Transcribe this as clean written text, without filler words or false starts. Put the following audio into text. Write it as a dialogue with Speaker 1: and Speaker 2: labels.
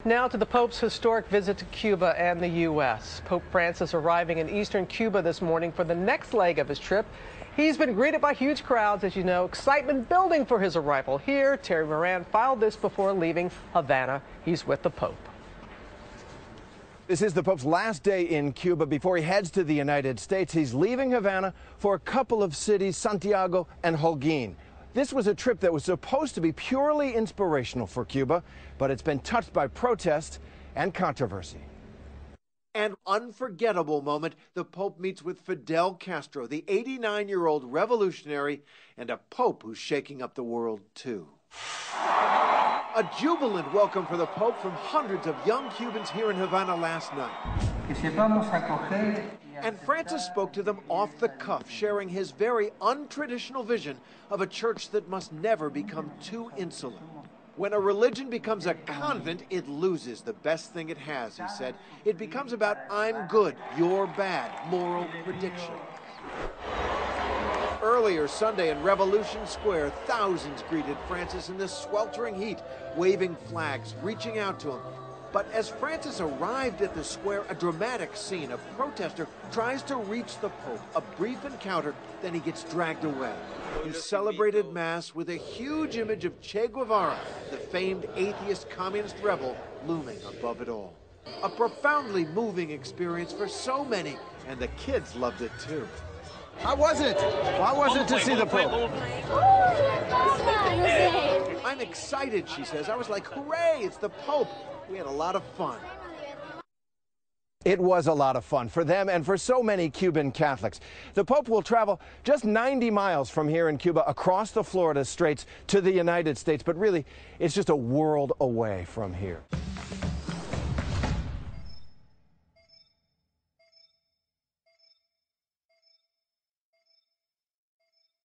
Speaker 1: Now to the Pope's historic visit to Cuba and the U.S. Pope Francis arriving in eastern Cuba this morning for the next leg of his trip. He's been greeted by huge crowds, as you know, excitement building for his arrival here. Terry Moran filed this before leaving Havana. He's with the Pope.
Speaker 2: This is the Pope's last day in Cuba before he heads to the United States. He's leaving Havana for a couple of cities, Santiago and Holguin. This was a trip that was supposed to be purely inspirational for Cuba, but it's been touched by protest and controversy.
Speaker 3: An unforgettable moment, the Pope meets with Fidel Castro, the 89-year-old revolutionary, and a Pope who's shaking up the world, too. A jubilant welcome for the Pope from hundreds of young Cubans here in Havana last night. And Francis spoke to them off the cuff, sharing his very untraditional vision of a church that must never become too insular. When a religion becomes a convent, it loses the best thing it has, he said. It becomes about I'm good, you're bad, moral prediction. Earlier Sunday in Revolution Square, thousands greeted Francis in the sweltering heat, waving flags, reaching out to him. But as Francis arrived at the square, a dramatic scene. A protester tries to reach the Pope. A brief encounter, then he gets dragged away. He celebrated Mass with a huge image of Che Guevara, the famed atheist communist rebel, looming above it all. A profoundly moving experience for so many, and the kids loved it too.
Speaker 2: How was it? How was it to see the Pope?
Speaker 3: I'm excited, she says. I was like, hooray, it's the Pope. We had a lot of fun.
Speaker 2: It was a lot of fun for them and for so many Cuban Catholics. The Pope will travel just 90 miles from here in Cuba across the Florida Straits to the United States, but really, it's just a world away from here.